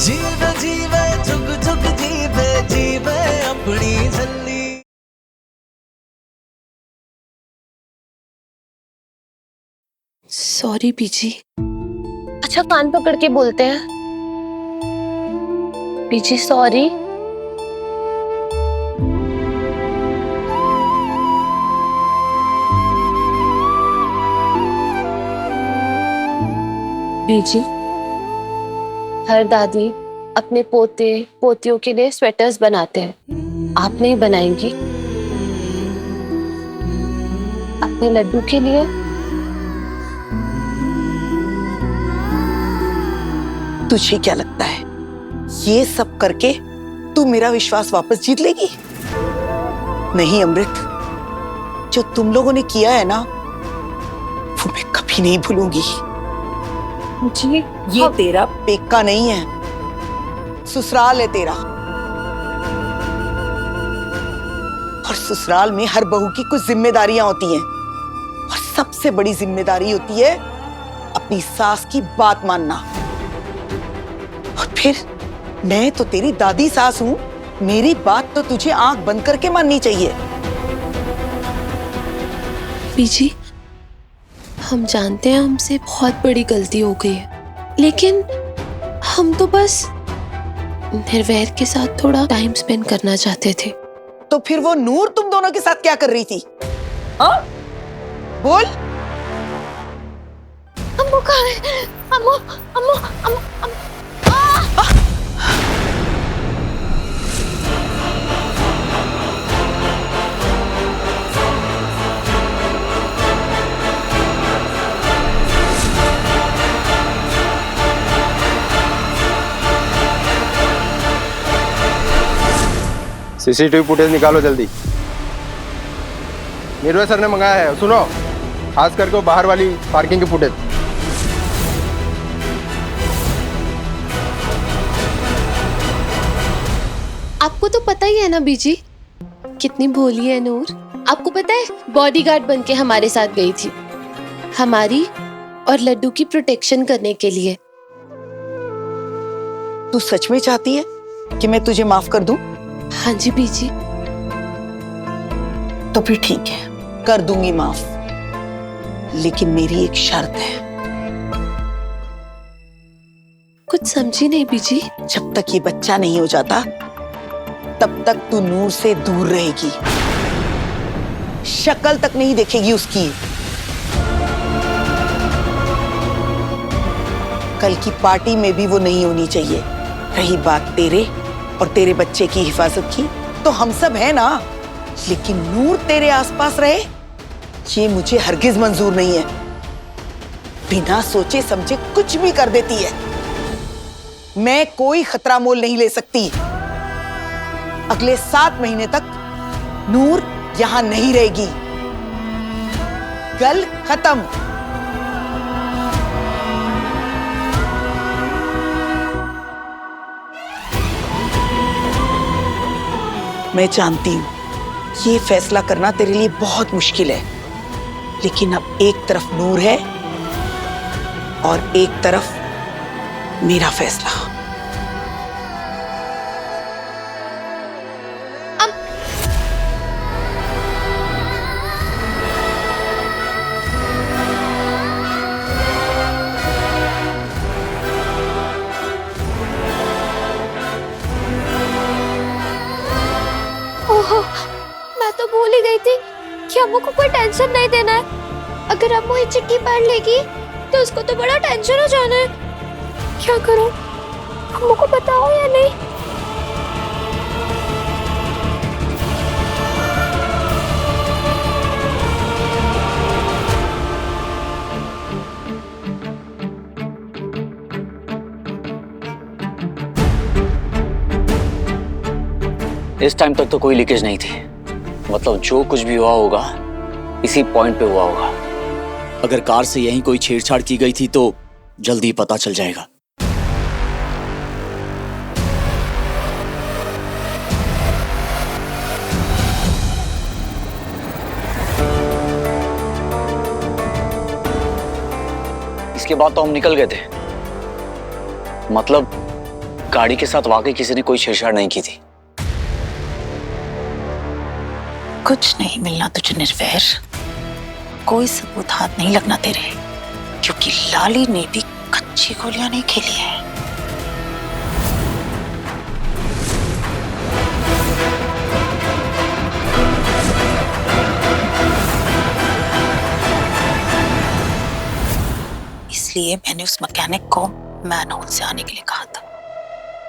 जीवे जीवे झुक झुक जीवे जीवे अपनी झल्ली। सॉरी बीजी। अच्छा कान पकड़ के बोलते हैं, बीजी सॉरी। बीजी, हर दादी अपने पोते पोतियों के लिए स्वेटर्स बनाते हैं, आप नहीं बनाएंगी? अपने लड्डू के लिए? तुझे क्या लगता है ये सब करके तू मेरा विश्वास वापस जीत लेगी? नहीं अमृत, जो तुम लोगों ने किया है ना वो मैं कभी नहीं भूलूंगी। जी ये तेरा पेका नहीं है, ससुराल है तेरा। और ससुराल में हर बहू की कुछ जिम्मेदारियां होती हैं और सबसे बड़ी जिम्मेदारी होती है अपनी सास की बात मानना। और फिर मैं तो तेरी दादी सास हूं, मेरी बात तो तुझे आंख बंद करके माननी चाहिए। बीजी, हम जानते हैं हमसे बहुत बड़ी गलती हो गई है, लेकिन हम तो बस निर्वैर के साथ थोड़ा टाइम स्पेंड करना चाहते थे। तो फिर वो नूर तुम दोनों के साथ क्या कर रही थी? हाँ बोल। अम्मू कहाँ है? अम्मू अम्मू अम्मू अम्मू। सीसीटीवी फुटेज निकालो जल्दी। निर्भय सर ने मंगाया है, सुनो, खास करके वो बाहर वाली पार्किंग की फुटेज। आपको तो पता ही है ना बीजी, कितनी भोली है नूर। आपको पता है बॉडीगार्ड बनके हमारे साथ गई थी, हमारी और लड्डू की प्रोटेक्शन करने के लिए। तू सच में चाहती है कि मैं तुझे माफ कर दूं? हाँ जी बीजी। तो फिर ठीक है, कर दूंगी माफ, लेकिन मेरी एक शर्त है। कुछ समझी नहीं बीजी। जब तक ये बच्चा नहीं हो जाता तब तक तू नूर से दूर रहेगी, शक्ल तक नहीं देखेगी उसकी। कल की पार्टी में भी वो नहीं होनी चाहिए। रही बात तेरे और तेरे बच्चे की हिफाजत की, तो हम सब हैं ना, लेकिन नूर तेरे आसपास रहे ये मुझे हरगिज मंजूर नहीं है। बिना सोचे समझे कुछ भी कर देती है। मैं कोई खतरा मोल नहीं ले सकती। अगले 7 महीने तक नूर यहां नहीं रहेगी। गल खत्म। मैं जानती हूं ये फैसला करना तेरे लिए बहुत मुश्किल है, लेकिन अब एक तरफ नूर है और एक तरफ मेरा फैसला। ओहो, मैं तो भूल ही गई थी कि अम्मू को कोई टेंशन नहीं देना है। अगर अम्मू ये चिट्ठी पढ़ लेगी तो उसको तो बड़ा टेंशन हो जाना है। क्या करूं? अम्मू को बताओ या नहीं? इस टाइम तक तो कोई लीकेज नहीं थी, मतलब जो कुछ भी हुआ होगा इसी पॉइंट पे हुआ होगा। अगर कार से यहीं कोई छेड़छाड़ की गई थी तो जल्दी पता चल जाएगा। इसके बाद तो हम निकल गए थे, मतलब गाड़ी के साथ वाकई किसी ने कोई छेड़छाड़ नहीं की थी। कुछ नहीं मिलना तुझे निर्वैर, कोई सबूत हाथ नहीं लगना तेरे, क्योंकि लाली ने भी कच्ची गोलियां नहीं खेली है। इसलिए मैंने उस मैकेनिक को मैनहोल से आने के लिए कहा था,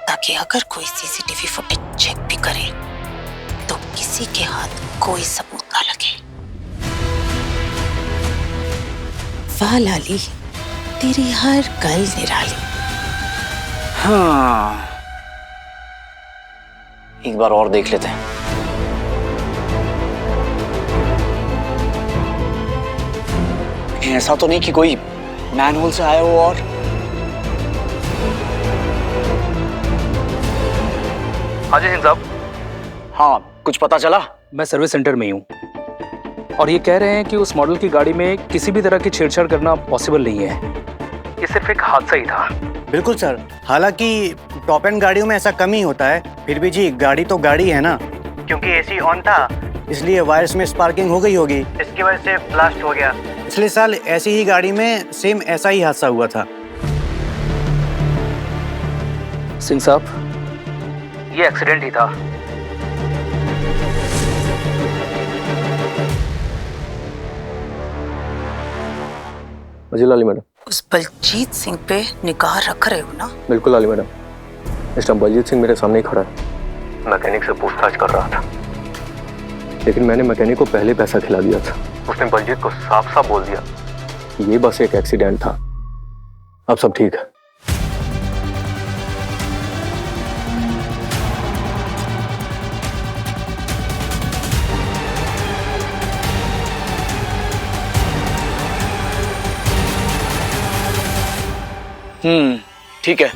ताकि अगर कोई सीसीटीवी फुटेज चेक भी करे तो किसी के हाथ कोई सबूत ना लगे। वाह लाली, तेरी हर गल निराली। हाँ, एक बार और देख लेते हैं। ऐसा तो नहीं कि कोई मैनहोल से आया हो और हाँ जी साहब। हाँ, कुछ पता चला? मैं सर्विस सेंटर में ही हूँ और ये कह रहे हैं कि उस मॉडल की गाड़ी में किसी भी तरह की छेड़छाड़ करना पॉसिबल नहीं है, ये सिर्फ एक हादसा ही था। बिल्कुल सर, हालांकि टॉप एंड गाड़ियों में ऐसा कम ही होता है, फिर भी जी गाड़ी तो गाड़ी है ना। क्योंकि एसी ऑन था इसलिए वायर्स में स्पार्किंग हो गई होगी, इसकी वजह से ब्लास्ट हो गया। पिछले साल ऐसी ही गाड़ी में सेम ऐसा ही हादसा हुआ था। सिंह साहब, ये एक्सीडेंट ही था। जी लाली मैडम। उस बलजीत सिंह पे निगाह रख रहे हो ना? बिल्कुल लाली मैडम, इस टाइम बलजीत सिंह मेरे सामने ही खड़ा है। मैकेनिक से पूछताछ कर रहा था, लेकिन मैंने मैकेनिक को पहले पैसा खिला दिया था। उसने बलजीत को साफ साफ बोल दिया कि ये बस एक एक्सीडेंट था, अब सब ठीक है। ठीक है,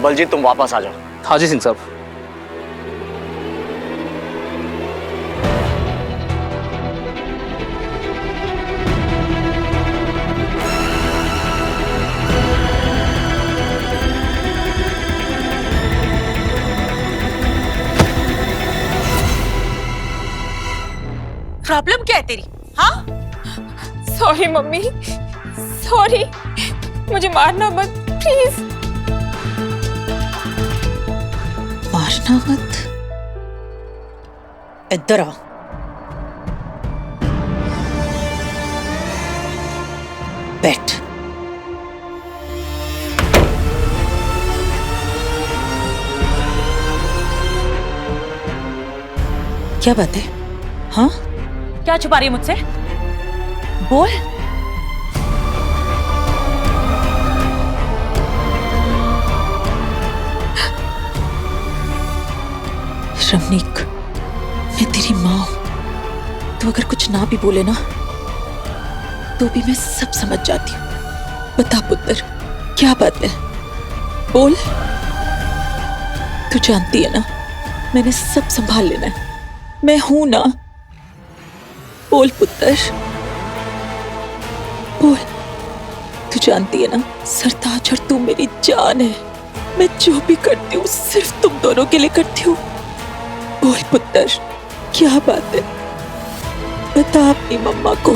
बलजीत तुम वापस आ जाओ। हाँ जी सिंह साहब। प्रॉब्लम क्या है तेरी? हाँ, सॉरी मम्मी, सॉरी, मुझे मारना मत प्लीज। मारना मत, इधर आ। बैठ। क्या बात है? हाँ, क्या छुपा रही है मुझसे? बोल। रमनीक, मैं तेरी माँ हूं, तो अगर कुछ ना भी बोले ना तो भी मैं सब समझ जाती हूँ। बता पुत्र, क्या बात है? बोल। तू जानती है ना, मैंने सब संभाल लेना है, मैं हूं ना। बोल पुत्र, बोल। तू जानती है ना, सरताज और तू मेरी जान है। मैं जो भी करती हूँ सिर्फ तुम दोनों के लिए करती हूँ। बोल पुत्र, क्या बात है? बता अपनी मम्मा को।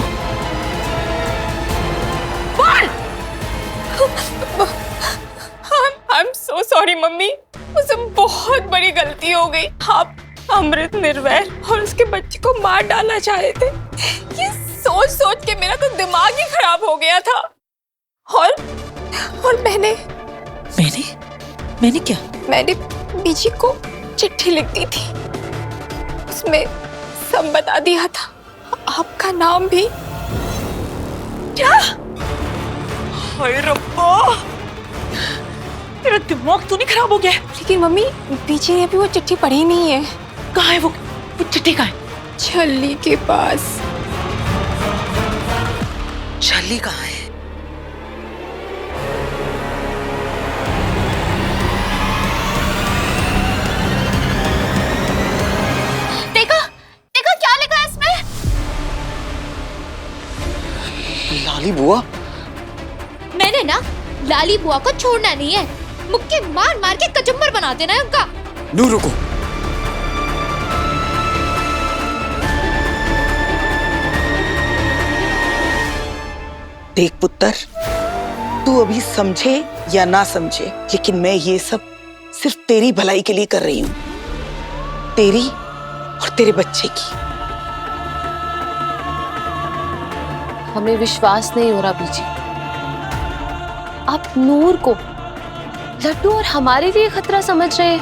I'm so sorry मम्मी, मुझसे बहुत बड़ी गलती हो गई। आप अमृत, निर्वैर और उसके बच्चे को मार डालना चाहे थे। ये सोच सोच के मेरा तो दिमाग ही खराब हो गया था। और मैंने क्या? मैंने बीजी को चिट्ठी लिख दी थी, उसमें सब बता दिया था, आपका नाम भी। क्या? हाय रब्बा, तेरा दिमाग तो नहीं खराब हो गया? लेकिन मम्मी, बीजी ने अभी वो चिट्ठी पढ़ी नहीं है। कहाँ है वो चिट्ठी? कहाँ है? छल्ली के पास। छल्ली कहाँ है? देखा क्या लिखा है इसमें? लाली बुआ? मैंने ना लाली बुआ को छोड़ना नहीं है, मुक्के मार मार के कचुम्बर बना देना है उनका। नूर रुको। देख पुत्र, तू अभी समझे या ना समझे, लेकिन मैं ये सब सिर्फ तेरी भलाई के लिए कर रही हूँ, तेरी और तेरे बच्चे की। हमें विश्वास नहीं हो रहा बीजी, आप नूर को लड्डू और हमारे लिए खतरा समझ रहे हैं,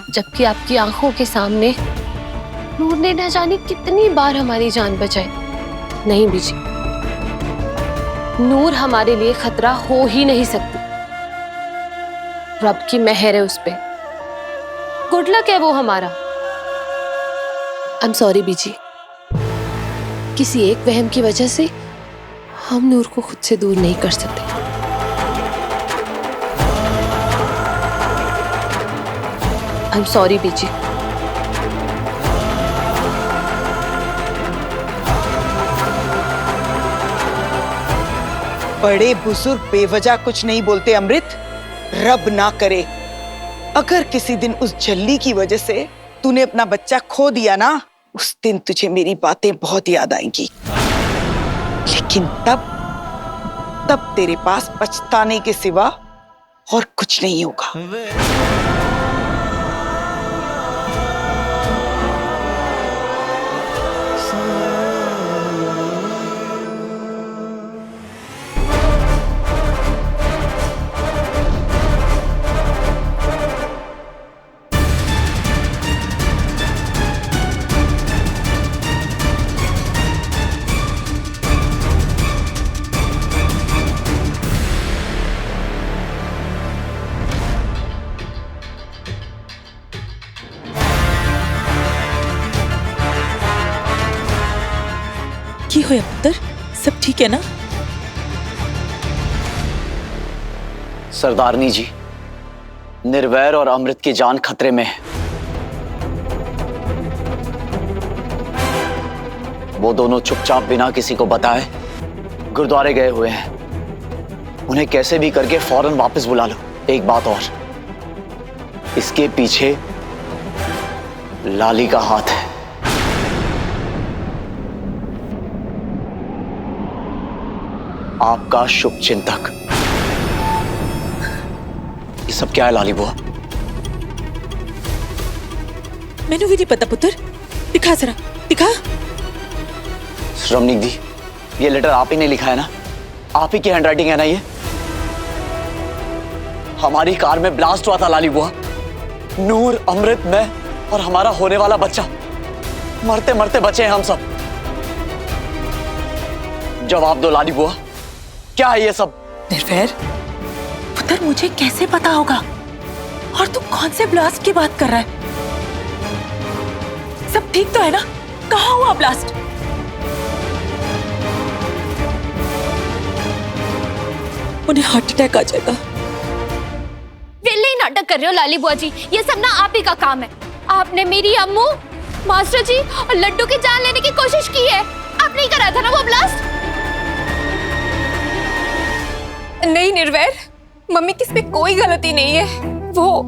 जबकि आपकी आंखों के सामने नूर ने न जाने कितनी बार हमारी जान बचाई। नहीं बीजी, नूर हमारे लिए खतरा हो ही नहीं सकती। रब की मेहर है उस पे, गुड लक है वो हमारा। आई एम सॉरी बीजी, किसी एक वहम की वजह से हम नूर को खुद से दूर नहीं कर सकते। आई एम सॉरी बीजी। बड़े बुजुर्ग बेवजह कुछ नहीं बोलते अमृत। रब ना करे अगर किसी दिन उस झल्ली की वजह से तूने अपना बच्चा खो दिया ना, उस दिन तुझे मेरी बातें बहुत याद आएंगी। लेकिन तब तेरे पास पछताने के सिवा और कुछ नहीं होगा। की होया पुत्र, सब ठीक है ना? सरदारनी जी, निर्वैर और अमृत की जान खतरे में है। वो दोनों चुपचाप बिना किसी को बताए गुरुद्वारे गए हुए हैं। उन्हें कैसे भी करके फौरन वापस बुला लो। एक बात और, इसके पीछे लाली का हाथ है। आपका शुभ चिंतक। ये सब क्या है लाली बुआ? मैंने भी नहीं पता पुत्र, दिखा जरा, दिखा। रमनीक दी, ये लेटर आप ही ने लिखा है ना? आप ही की हैंडराइटिंग है ना ये? हमारी कार में ब्लास्ट हुआ था लाली बुआ। नूर, अमृत, मैं और हमारा होने वाला बच्चा मरते मरते बचे हैं हम सब। जवाब दो लाली बुआ, क्या है ये सब? निर्वैर पुत्र, मुझे कैसे पता होगा? और तू कौन से ब्लास्ट की बात कर रहा है? सब ठीक तो है ना? कहाँ हुआ ब्लास्ट? उन्हें हार्ट अटैक आ जाएगा। विले ही नाटक कर रहे हो लाली बुआ जी, ये सब ना आप ही का काम है। आपने मेरी अम्मू, मास्टर जी और लड्डू की जान लेने की कोशिश की है। आपने ही करा था ना वो ब्लास्ट? नहीं निर्वैर, मम्मी की इसमें कोई गलती नहीं है। वो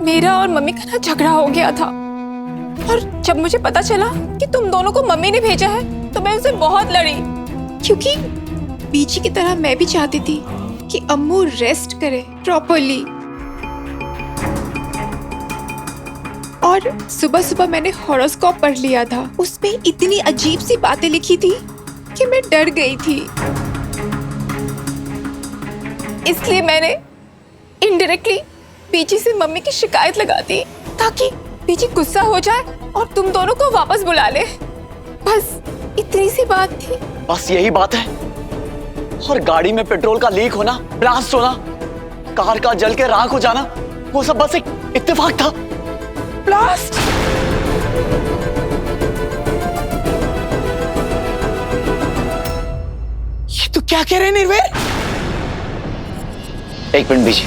मेरा और मम्मी का ना झगड़ा हो गया था, और जब मुझे पता चला कि तुम दोनों को मम्मी ने भेजा है तो मैं उनसे बहुत लड़ी, क्योंकि बीजी की तरह मैं भी चाहती थी कि अम्मू रेस्ट करे प्रॉपरली। और सुबह सुबह मैंने हॉरोस्कोप पढ़ लिया था, उसमें इतनी अजीब सी बातें लिखी थी कि मैं डर गई थी। इसलिए मैंने इनडायरेक्टली बीजी से मम्मी की शिकायत लगा दी, ताकि बीजी गुस्सा हो जाए और तुम दोनों को वापस बुला ले। बस इतनी सी बात थी। बस यही बात है? और गाड़ी में पेट्रोल का लीक होना, ब्लास्ट होना, कार का जल के राख हो जाना, वो सब बस एक इत्तेफाक था। ब्लास्ट? ये तो क्या कह रहे हैं निर्वैर? एक मिनट बीजी,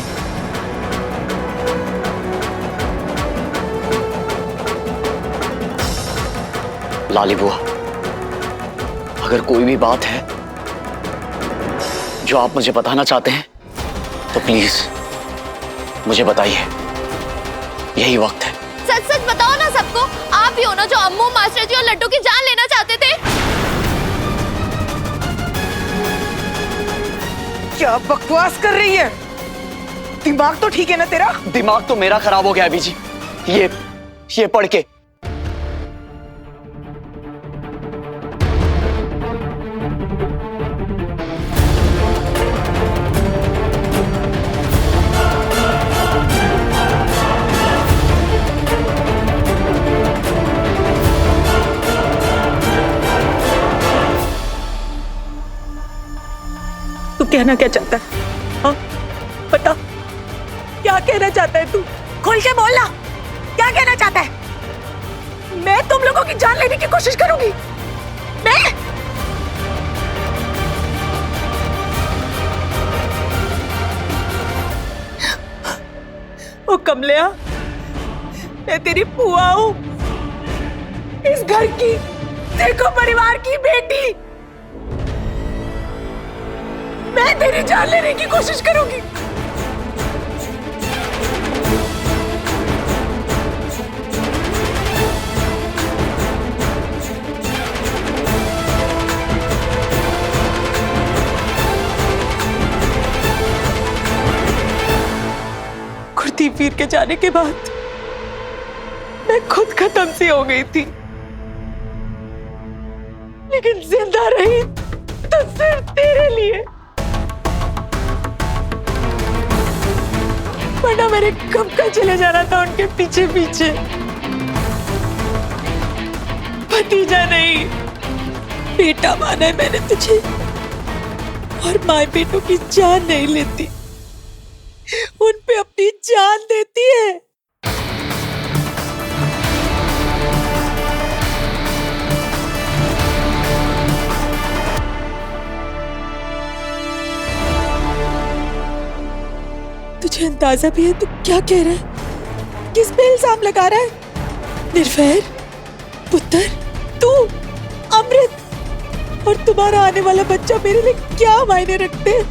लाली बुआ, अगर कोई भी बात है जो आप मुझे बताना चाहते हैं तो प्लीज मुझे बताइए, यही वक्त है। सच सच बताओ ना सबको, आप ही हो ना जो अम्मू, मास्टर जी और लड्डू की जान लेना चाहते थे? क्या बकवास कर रही है? दिमाग तो ठीक है ना तेरा? दिमाग तो मेरा खराब हो गया अभी जी, ये पढ़ के। तू कहना क्या चाहता है? हाँ, बता, क्या कहना चाहता है तू? खोल के बोलना, क्या कहना चाहता है? मैं तुम लोगों की जान लेने की कोशिश करूंगी? मैं? ओ कमलिया, मैं तेरी बुआ हूं, इस घर की, देखो परिवार की बेटी। मैं तेरी जान लेने की कोशिश करूंगी। कुर्ती पीर के जाने के बाद मैं खुद खत्म सी हो गई थी, लेकिन जिंदा रही तो सिर्फ तेरे लिए, वरना मेरे कब का चले जाना था उनके पीछे पीछे। भतीजा नहीं, बेटा माना है मैंने तुझे, और माँ बेटों की जान नहीं लेती, उन पे अपनी जान देती है। तुझे अंदाजा भी है तू क्या कह रहा है? किस पे इल्जाम लगा रहा है? निर्भय, पुत्र, तू, अमृत और तुम्हारा आने वाला बच्चा मेरे लिए क्या मायने रखते हैं?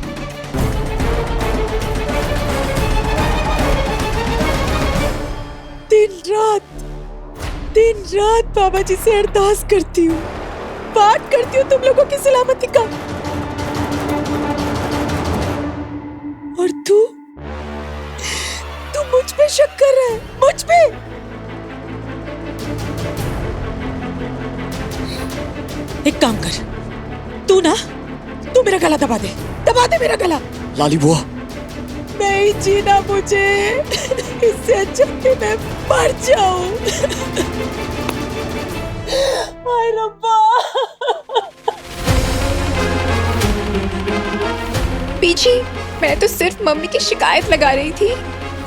दिन रात बाबा जी से अरदास करती हूँ, बात करती हूँ तुम लोगों की सलामती का, और तू मुझ पे शक कर रहा है? मुझ पे? एक काम कर, तू मेरा गला दबा दे मेरा गला। लाली बुआ, नहीं जीना मुझे, इससे अच्छा कि मैं मर जाऊं। हाय रब्बा। पीछे मैं तो सिर्फ मम्मी की शिकायत लगा रही थी,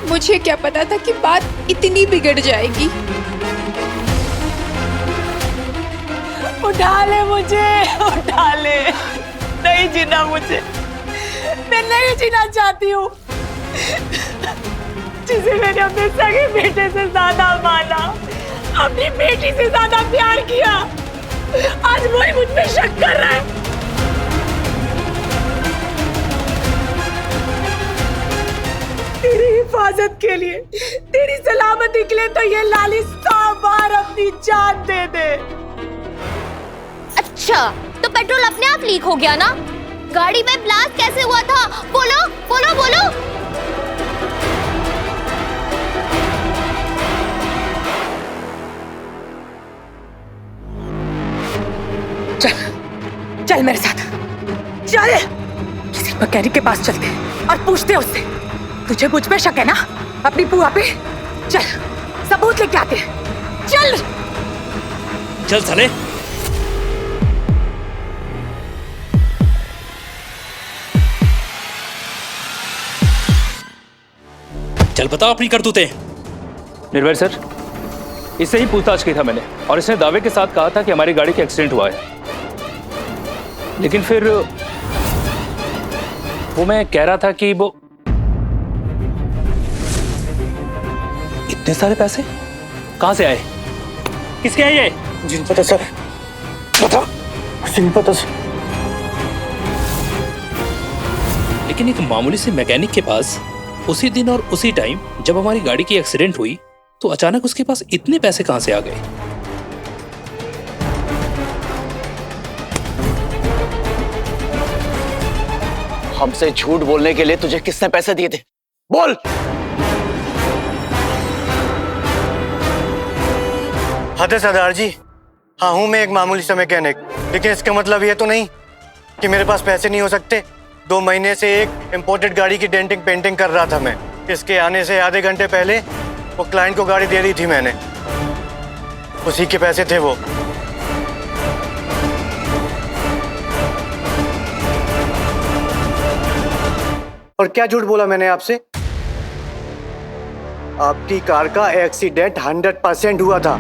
मुझे क्या पता था कि बात इतनी बिगड़ जाएगी। उठा ले मुझे, उठा ले। नहीं जीना मुझे, मैं नहीं जीना चाहती हूँ। जिसे मैंने अपने सगे बेटे से ज्यादा माना, अपनी बेटी से ज्यादा प्यार किया, आज वही मुझ पे शक कर रहा है। तेरी हिफाजत के लिए, तेरी सलामती के लिए तो ये लाली 100 बार अपनी जान दे दे। अच्छा, तो पेट्रोल अपने आप लीक हो गया ना? गाड़ी में ब्लास्ट कैसे हुआ था? बोलो बोलो बोलो। चल मेरे साथ, चल किसी मैकेनिक के पास चलते और पूछते उससे, तुझे मुझ पे शक है ना, अपनी बुआ पे? चल सबूत लेके आते हैं, चल चल साले। चल बता अपनी करतूतें। निर्भय सर, इससे ही पूछताछ की था मैंने, और इसने दावे के साथ कहा था कि हमारी गाड़ी का एक्सीडेंट हुआ है, लेकिन फिर वो मैं कह रहा था कि वो इतने सारे पैसे कहां से आए, किसके हैं ये? जी नहीं पता सर, बता, मुझे नहीं पता सर। लेकिन एक मामूली से मैकेनिक के पास उसी दिन और उसी टाइम जब हमारी गाड़ी की एक्सीडेंट हुई तो अचानक उसके पास इतने पैसे कहां से आ गए? हमसे झूठ बोलने के लिए तुझे किसने पैसे दिए थे? बोल। हद है सरदार जी, हाँ हूं मैं एक मामूली सा मैकेनिक, लेकिन इसका मतलब ये तो नहीं कि मेरे पास पैसे नहीं हो सकते। 2 महीने से एक इम्पोर्टेड गाड़ी की डेंटिंग पेंटिंग कर रहा था मैं। इसके आने से आधे घंटे पहले वो क्लाइंट को गाड़ी दे दी थी मैंने, उसी के पैसे थे वो। और क्या झूठ बोला मैंने आपसे? आपकी कार का एक्सीडेंट 100% हुआ था।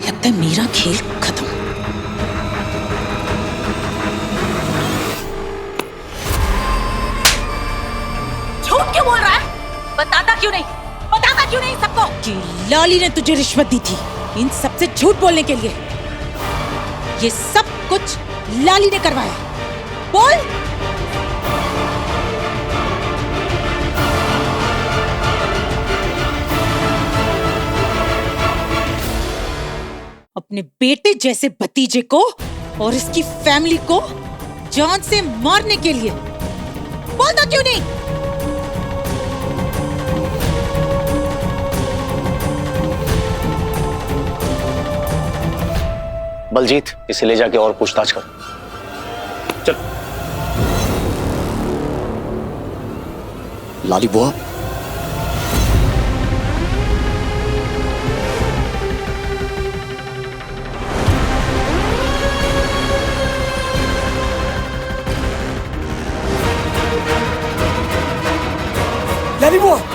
लगता है मेरा खेल खत्म। झूठ क्यों बोल रहा है? बताता क्यों नहीं सबको कि लाली ने तुझे रिश्वत दी थी इन सबसे झूठ बोलने के लिए? ये सब कुछ लाली ने करवाया। बोल। अपने बेटे जैसे भतीजे को और इसकी फैमिली को जान से मारने के लिए बोलता क्यों नहीं? बलजीत, इसे ले जाके और पूछताछ कर। चल। लाली बुआ,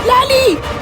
लाली!